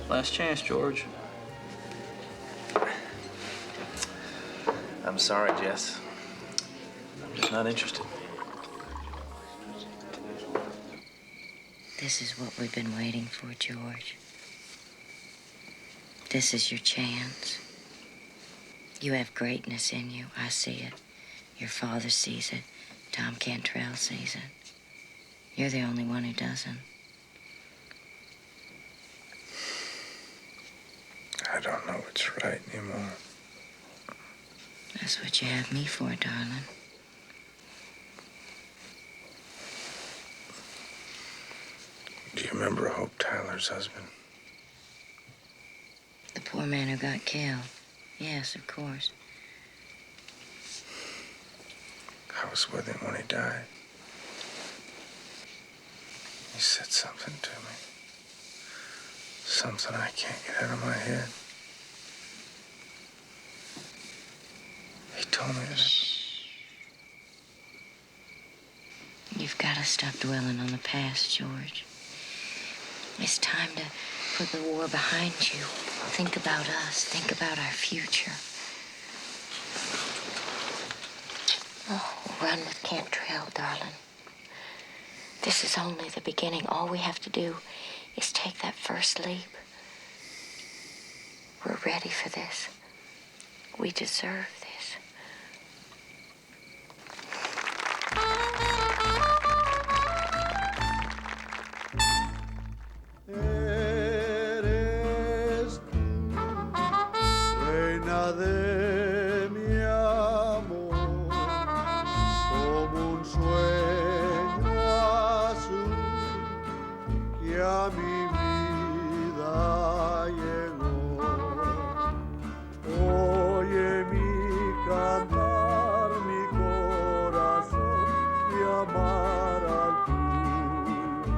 Last chance, George. I'm sorry, Jess. I'm just not interested. This is what we've been waiting for, George. This is your chance. You have greatness in you. I see it. Your father sees it. Tom Cantrell sees it. You're the only one who doesn't. I don't know what's right anymore. That's what you have me for, darling. Do you remember Hope Tyler's husband? The poor man who got killed. Yes, of course. I was with him when he died. He said something to me. Something I can't get out of my head. He told me that... You've got to stop dwelling on the past, George. It's time to put the war behind you. Think about us. Think about our future. Oh, run with Cantrell, darling. This is only the beginning. All we have to do is take that first leap. We're ready for this. We deserve this. Eres tú, reina de mi amor, como un sueño azul que a mi vida llegó. Oye mi cantar, mi corazón, mi amar al tuyo.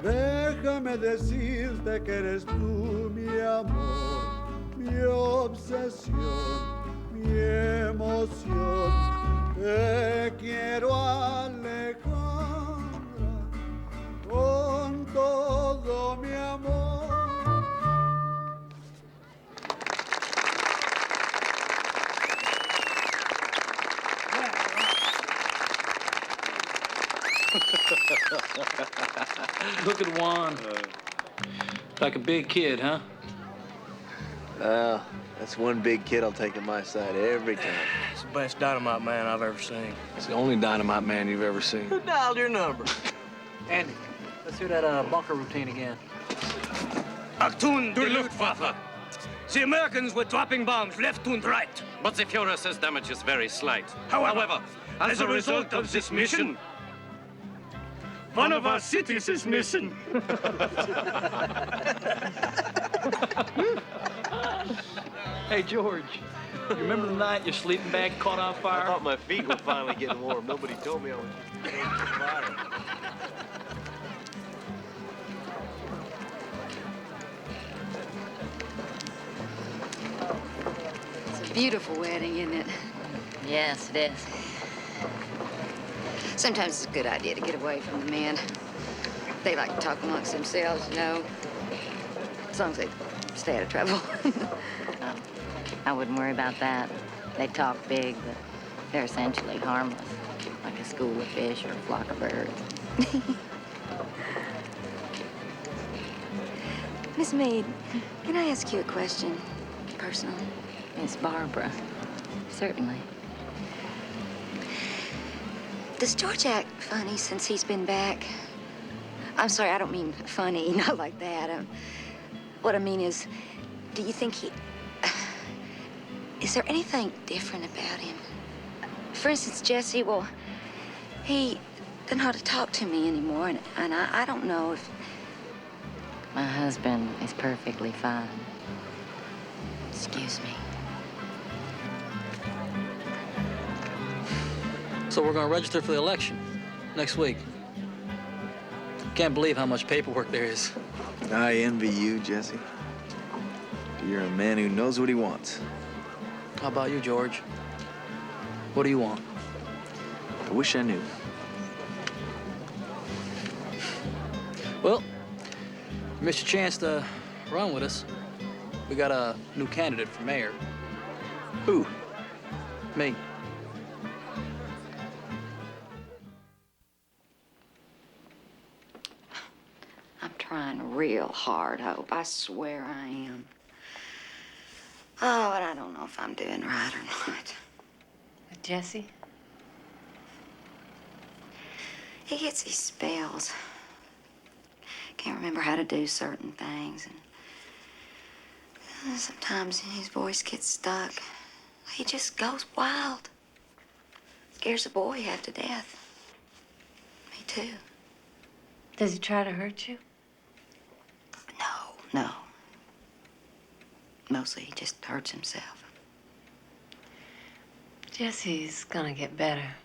Déjame decirte que eres tú mi amor, mi obsesión, mi emoción. Te quiero, Alejandra, con todo mi amor. Look at Juan. Like a big kid, huh? Well, that's one big kid I'll take on my side every time. It's the best dynamite man I've ever seen. It's the only dynamite man you've ever seen. Who dialed your number? Andy, let's hear that bunker routine again. Achtung der Luftwaffe! The Americans were dropping bombs left and right. But the Fuhrer says damage is very slight. However, as a result of this mission, one of our cities is missing. Hey, George, you remember the night your sleeping bag caught on fire? I thought my feet were finally getting warm. Nobody told me I was going to fire. It's a beautiful wedding, isn't it? Yes, it is. Sometimes it's a good idea to get away from the men. They like to talk amongst themselves, you know, as long as they stay out of trouble. I wouldn't worry about that. They talk big, but they're essentially harmless, like a school of fish or a flock of birds. Miss Meade, can I ask you a question, personal? Miss Barbara, certainly. Does George act funny since he's been back? I'm sorry, I don't mean funny, not like that. What I mean is, do you think he... Is there anything different about him? For instance, Jesse, well, he doesn't know how to talk to me anymore, and I don't know if... My husband is perfectly fine. Excuse me. So we're going to register for the election next week. Can't believe how much paperwork there is. I envy you, Jesse. You're a man who knows what he wants. How about you, George? What do you want? I wish I knew. Well, you missed your chance to Run with us. We got a new candidate for mayor. Who? Me. I'm trying real hard, Hope. I swear I am. Oh, but I don't know if I'm doing right or not. With Jesse? He gets these spells. Can't remember how to do certain things, and sometimes his voice gets stuck. He just goes wild. Scares the boy half to death. Me too. Does he try to hurt you? No. Mostly he just hurts himself. Jesse's gonna get better.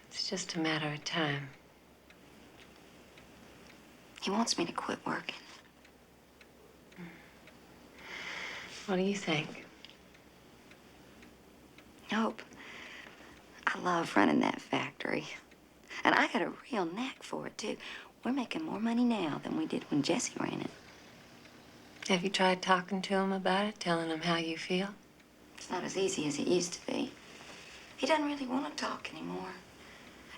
It's just a matter of time. He wants me to quit working. What do you think? Hope, I love running that factory. And I got a real knack for it, too. We're making more money now than we did when Jesse ran it. Have you tried talking to him about it, telling him how you feel? It's not as easy as it used to be. He doesn't really want to talk anymore.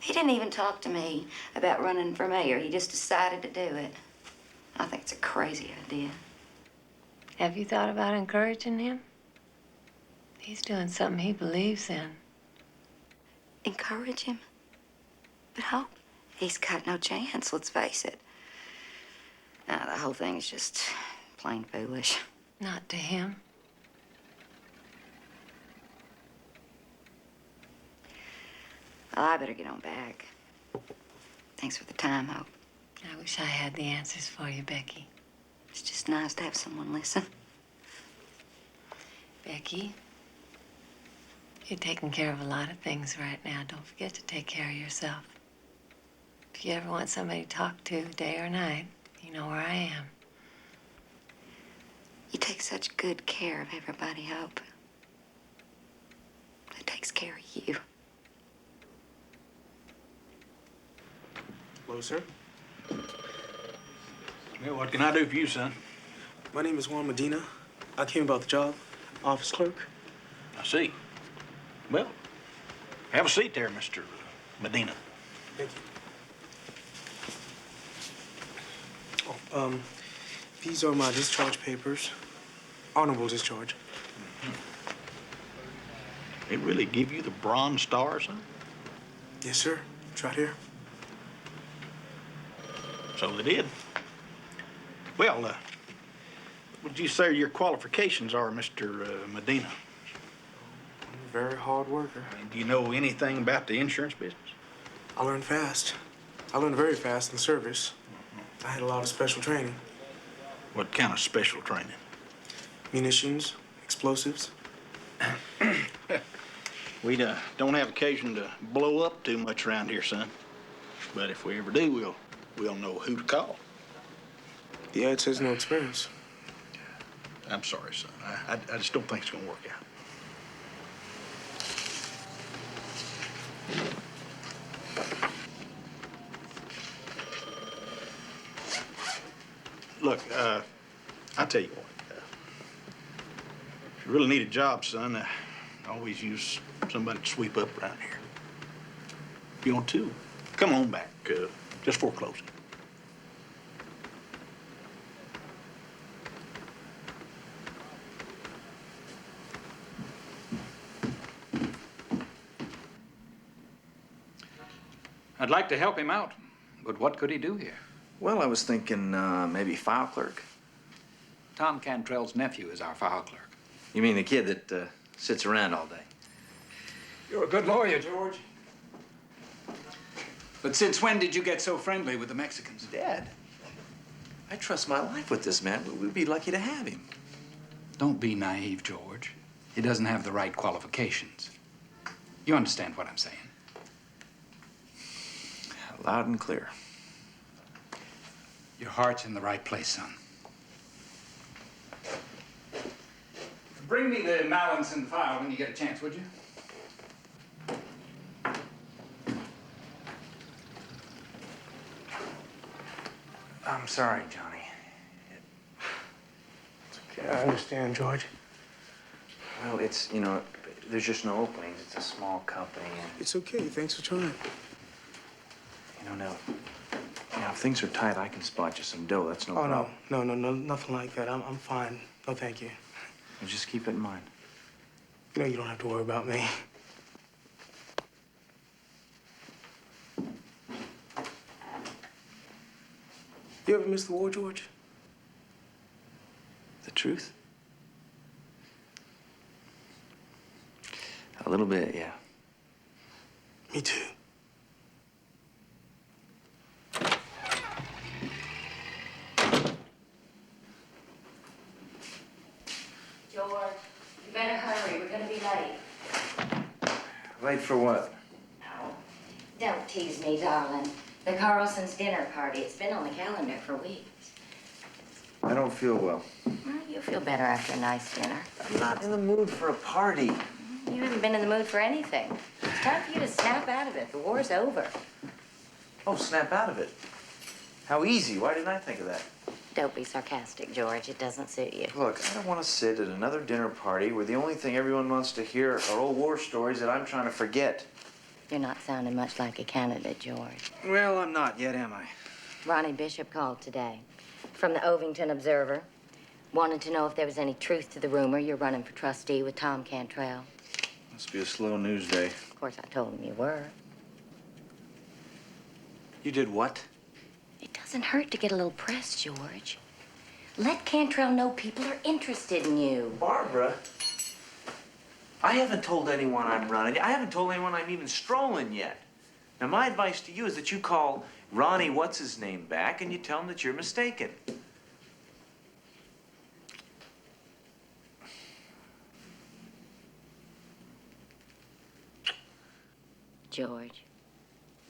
He didn't even talk to me about running for mayor. He just decided to do it. I think it's a crazy idea. Have you thought about encouraging him? He's doing something he believes in. Encourage him? But Hope, he's got no chance, let's face it. Now, the whole thing's just plain foolish. Not to him. Well, I better get on back. Thanks for the time, Hope. I wish I had the answers for you, Becky. It's just nice to have someone listen. Becky, you're taking care of a lot of things right now. Don't forget to take care of yourself. If you ever want somebody to talk to, day or night, you know where I am. You take such good care of everybody, Hope. That takes care of you. Hello, sir. Well, what can I do for you, son? My name is Juan Medina. I came about the job, office clerk. I see. Well, have a seat there, Mr. Medina. Thank you. Oh, these are my discharge papers. Honorable discharge. They really give you the Bronze Star, son? Yes, sir. It's right here. So they did. Well, what would you say your qualifications are, Mr. Medina? I'm a very hard worker. Do you know anything about the insurance business? I learned fast. I learned very fast in the service. I had a lot of special training. What kind of special training? Munitions, explosives. We don't have occasion to blow up too much around here, son. But if we ever do, we'll know who to call. The ad says no experience. I'm sorry, son. I just don't think it's gonna work out. Look, I'll tell you what. If you really need a job, son, always use somebody to sweep up around here. If you want to, come on back, just for closing. I'd like to help him out, but what could he do here? Well, I was thinking maybe file clerk. Tom Cantrell's nephew is our file clerk. You mean the kid that sits around all day? You're a good lawyer, George. But since when did you get so friendly with the Mexicans? Dad, I trust my life with this man. We'd be lucky to have him. Don't be naive, George. He doesn't have the right qualifications. You understand what I'm saying? Loud and clear. Your heart's in the right place, son. Bring me the Malins and file when you get a chance, would you? I'm sorry, Johnny. Yeah, I understand, George. Well, it's, there's just no openings. It's a small company, and It's okay. Thanks for trying. now, if things are tight, I can spot you some dough. That's no Oh, problem. no, nothing like that. I'm fine. No, thank you. Well, just keep it in mind. You don't have to worry about me. You ever miss the war, George? The truth? A little bit, yeah. Me too. George, you better hurry. We're gonna be late. Late for what? Oh, don't tease me, darling. The Carlson's dinner party. It's been on the calendar for weeks. I don't feel well. Well, you'll feel better after a nice dinner. I'm not in the mood for a party. You haven't been in the mood for anything. It's time for you to snap out of it. The war's over. Oh, snap out of it. How easy. Why didn't I think of that? Don't be sarcastic, George. It doesn't suit you. Look, I don't want to sit at another dinner party where the only thing everyone wants to hear are old war stories that I'm trying to forget. You're not sounding much like a candidate, George. Well, I'm not yet, am I? Ronnie Bishop called today from the Ovington Observer. Wanted to know if there was any truth to the rumor you're running for trustee with Tom Cantrell. Must be a slow news day. Of course, I told him you were. You did what? It doesn't hurt to get a little press, George. Let Cantrell know people are interested in you. Barbara, I haven't told anyone I'm running. I haven't told anyone I'm even strolling yet. Now, my advice to you is that you call Ronnie What's-His-Name back and you tell him that you're mistaken. George,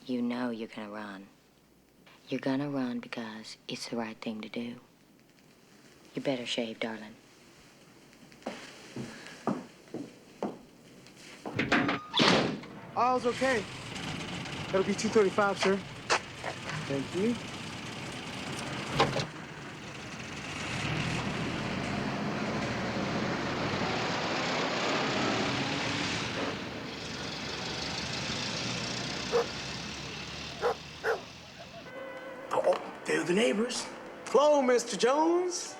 you know you're gonna run. You're gonna run because it's the right thing to do. You better shave, darling. All's okay. That'll be 235, sir. Thank you. Oh, they're the neighbors. Hello, Mr. Jones.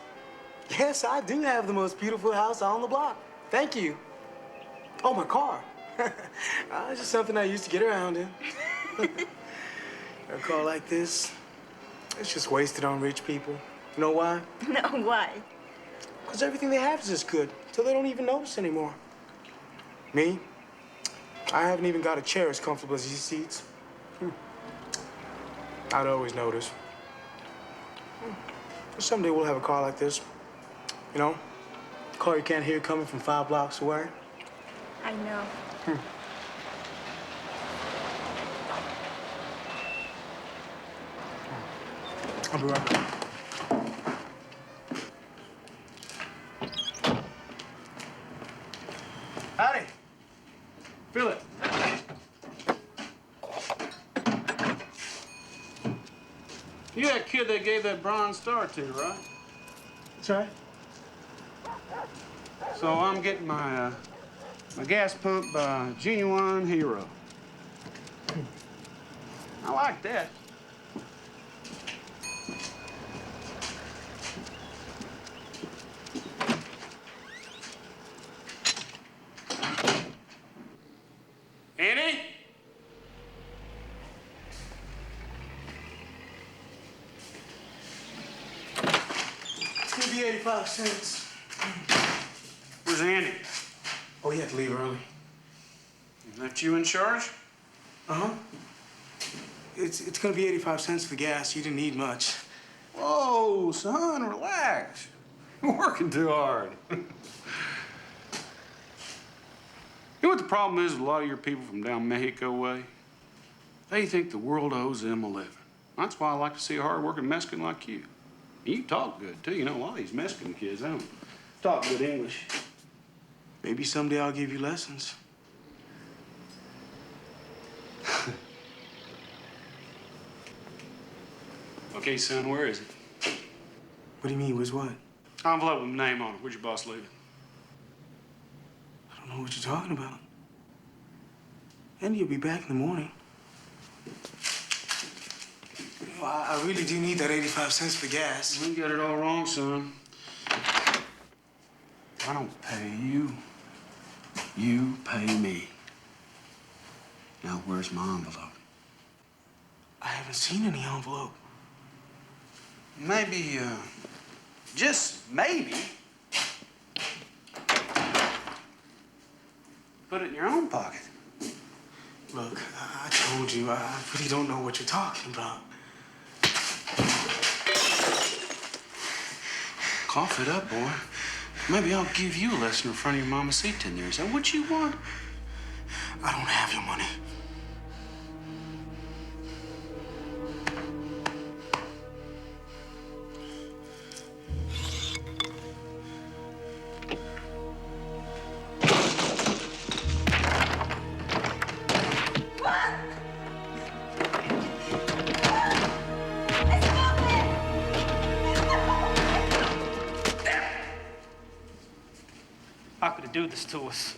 Yes, I do have the most beautiful house on the block. Thank you. Oh, my car. It's just something I used to get around in. A car like this, it's just wasted on rich people. You know why? No, why? Because everything they have is just good, so they don't even notice anymore. Me? I haven't even got a chair as comfortable as these seats. I'd always notice. Someday we'll have a car like this. You know, a car you can't hear coming from 5 blocks away. I know. I'll be right back. Howdy. Feel it. You that kid they gave that Bronze Star to, right? That's right. So I'm getting my gas pump by Genuine Hero. I like that. Annie? It's gonna be 85 cents. Where's Andy? Oh, you have to leave early. Left you in charge? Uh-huh. It's gonna be 85 cents for gas. You didn't need much. Whoa, son, relax. You're working too hard. You know what the problem is with a lot of your people from down Mexico way? They think the world owes them a living. That's why I like to see a hard-working Mexican like you. You talk good, too. You know, a lot of these Mexican kids, they don't talk good English. Maybe someday I'll give you lessons. Okay, son, where is it? What do you mean, was what? Envelope with my name on it. Where'd your boss leave it? I don't know what you're talking about. And you'll be back in the morning. Well, I really do need that 85 cents for gas. You got it all wrong, son. I don't pay you. You pay me. Now, where's my envelope? I haven't seen any envelope. Maybe, just maybe, put it in your own pocket. Look, I told you, I really don't know what you're talking about. Cough it up, boy. Maybe I'll give you a lesson in front of your mamacita in there. Is that what you want? I don't have your money. How could he do this to us?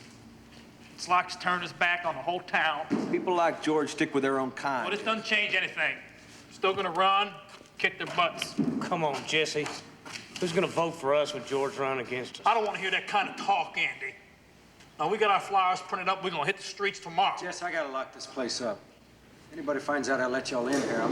It's like he's turned his back on the whole town. People like George stick with their own kind. Well, this doesn't change anything. Still gonna run, kick their butts. Come on, Jesse. Who's gonna vote for us with George running against us? I don't want to hear that kind of talk, Andy. Now, we got our flyers printed up. We're gonna hit the streets tomorrow. Jess, I gotta lock this place up. Anybody finds out I let y'all in here,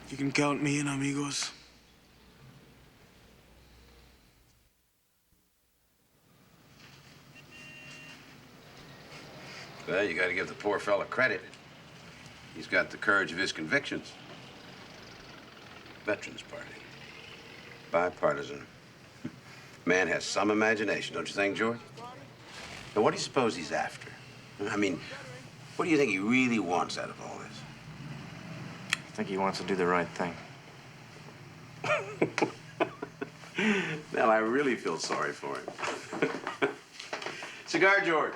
You can count me in, amigos. Well, you got to give the poor fella credit. He's got the courage of his convictions. Veterans Party. Bipartisan. Man has some imagination, don't you think, George? Now, what do you suppose he's after? I mean, what do you think he really wants out of all this? I think he wants to do the right thing. Now, I really feel sorry for him. Cigar, George?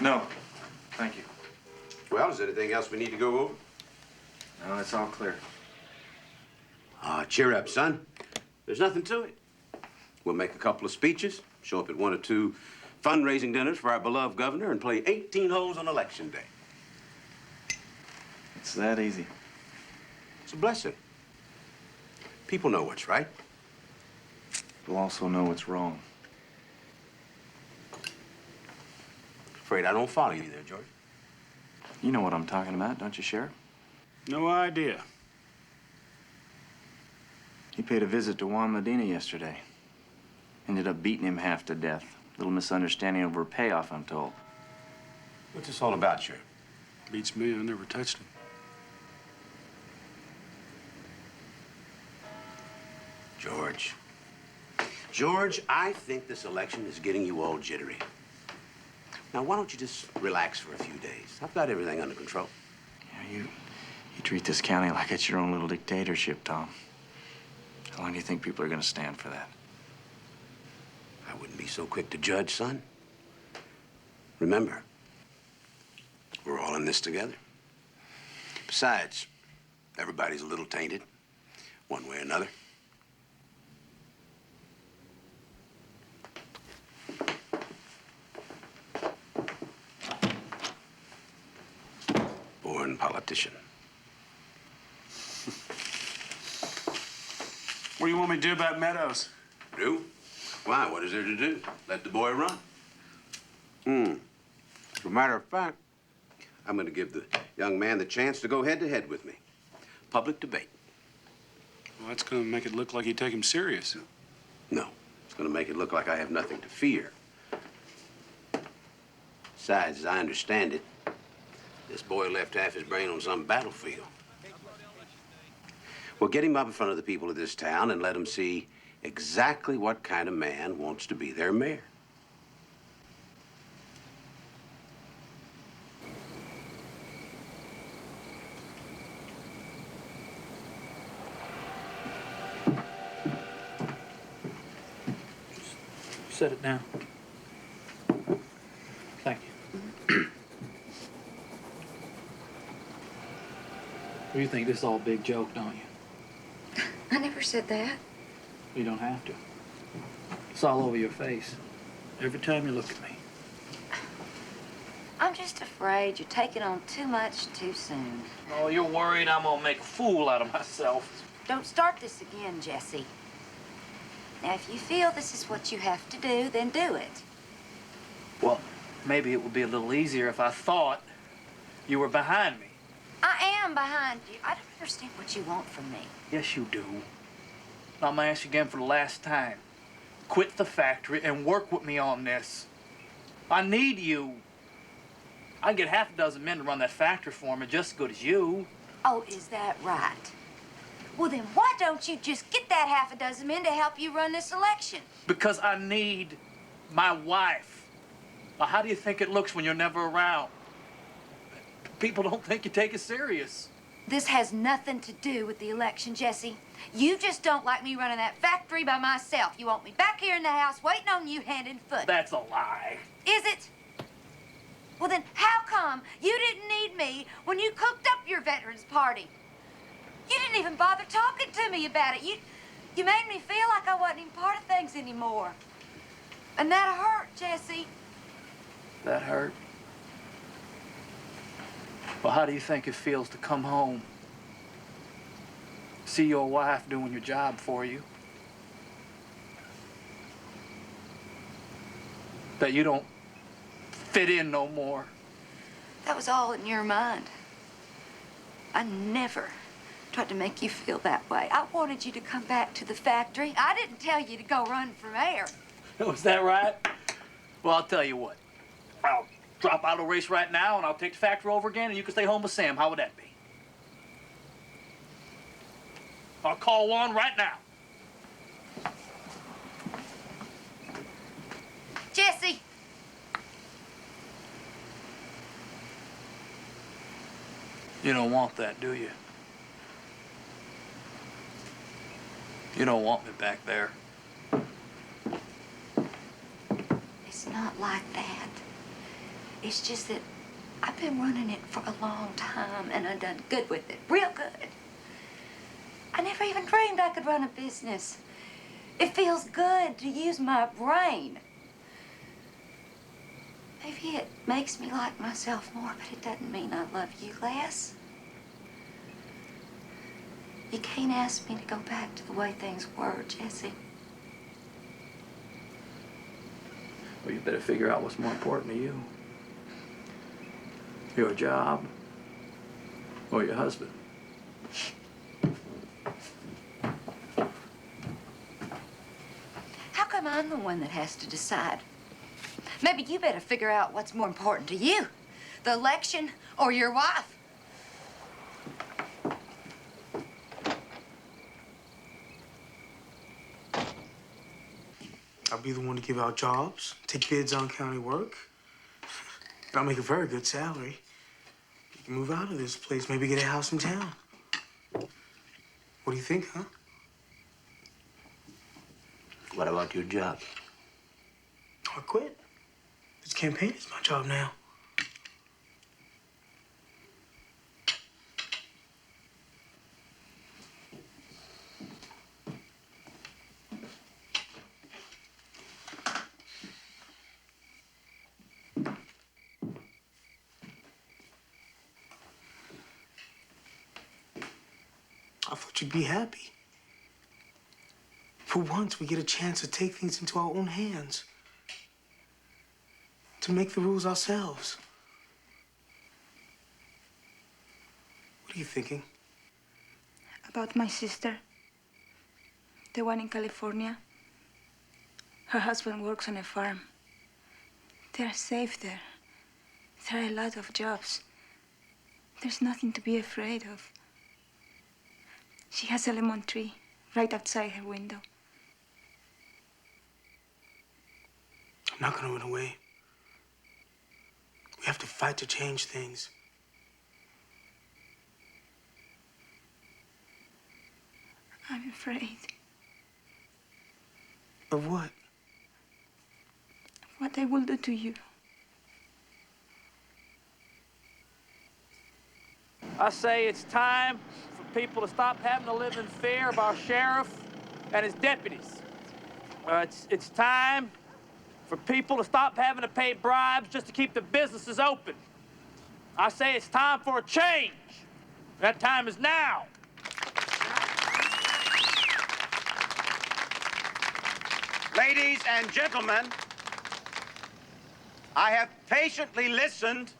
No, thank you. Well, is there anything else we need to go over? No, it's all clear. Cheer up, son. There's nothing to it. We'll make a couple of speeches, show up at 1 or 2 fundraising dinners for our beloved governor, and play 18 holes on Election Day. It's that easy. It's a blessing. People know what's right. People also know what's wrong. Afraid I don't follow you there, George. You know what I'm talking about, don't you, Sheriff? No idea. He paid a visit to Juan Medina yesterday. Ended up beating him half to death. Little misunderstanding over a payoff, I'm told. What's this all about, Sheriff? Beats me. I never touched him. George. George, I think this election is getting you all jittery. Now, why don't you just relax for a few days? I've got everything under control. Yeah, you treat this county like it's your own little dictatorship, Tom. How long do you think people are going to stand for that? I wouldn't be so quick to judge, son. Remember, we're all in this together. Besides, everybody's a little tainted, one way or another. Born politician. What do you want me to do about Meadows? Do? Why? What is there to do? Let the boy run. As a matter of fact, I'm going to give the young man the chance to go head-to-head with me. Public debate. Well, that's going to make it look like you take him serious. No. It's going to make it look like I have nothing to fear. Besides, as I understand it, this boy left half his brain on some battlefield. Well, get him up in front of the people of this town and let them see exactly what kind of man wants to be their mayor. Set it down. Thank you. You think this is all a big joke, don't you? I never said that. You don't have to. It's all over your face. Every time you look at me. I'm just afraid you're taking on too much too soon. Oh, you're worried I'm gonna make a fool out of myself. Don't start this again, Jesse. Now, if you feel this is what you have to do, then do it. Well, maybe it would be a little easier if I thought you were behind me. I am behind you. I don't understand what you want from me. Yes, you do. I'm gonna ask you again for the last time. Quit the factory and work with me on this. I need you. I can get half a dozen men to run that factory for me just as good as you. Oh, is that right? Well, then why don't you just get that half a dozen men to help you run this election? Because I need my wife. Now, how do you think it looks when you're never around? People don't think you take it serious. This has nothing to do with the election, Jesse. You just don't like me running that factory by myself. You want me back here in the house waiting on you hand and foot. That's a lie. Is it? Well, then how come you didn't need me when you cooked up your veterans party? You didn't even bother talking to me about it. You made me feel like I wasn't even part of things anymore. And that hurt, Jesse. That hurt? Well, how do you think it feels to come home? See your wife doing your job for you? That you don't fit in no more. That was all in your mind. I never tried to make you feel that way. I wanted you to come back to the factory. I didn't tell you to go run for mayor. Oh, is that right? Well, I'll tell you what. I'll drop out of the race right now, and I'll take the factory over again, and you can stay home with Sam. How would that be? I'll call Juan right now. Jesse! You don't want that, do you? You don't want me back there. It's not like that. It's just that I've been running it for a long time, and I've done good with it. Real good. I never even dreamed I could run a business. It feels good to use my brain. Maybe it makes me like myself more, but it doesn't mean I love you less. You can't ask me to go back to the way things were, Jesse. Well, you better figure out what's more important to you. Your job or your husband. How come I'm the one that has to decide? Maybe you better figure out what's more important to you, the election or your wife. I'll be the one to give out jobs, take bids on county work. And I'll make a very good salary. You can move out of this place, maybe get a house in town. What do you think, huh? What about your job? I quit. This campaign is my job now. I thought you'd be happy. For once, we get a chance to take things into our own hands. To make the rules ourselves. What are you thinking? About my sister, the one in California. Her husband works on a farm. They're safe there. There are a lot of jobs. There's nothing to be afraid of. She has a lemon tree right outside her window. I'm not gonna run away. We have to fight to change things. I'm afraid. Of what? what I will do to you. I say it's time for people to stop having to live in fear of our sheriff and his deputies. It's time for people to stop having to pay bribes just to keep the businesses open. I say it's time for a change. That time is now. Ladies and gentlemen, I have patiently listened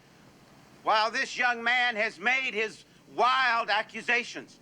while this young man has made his wild accusations.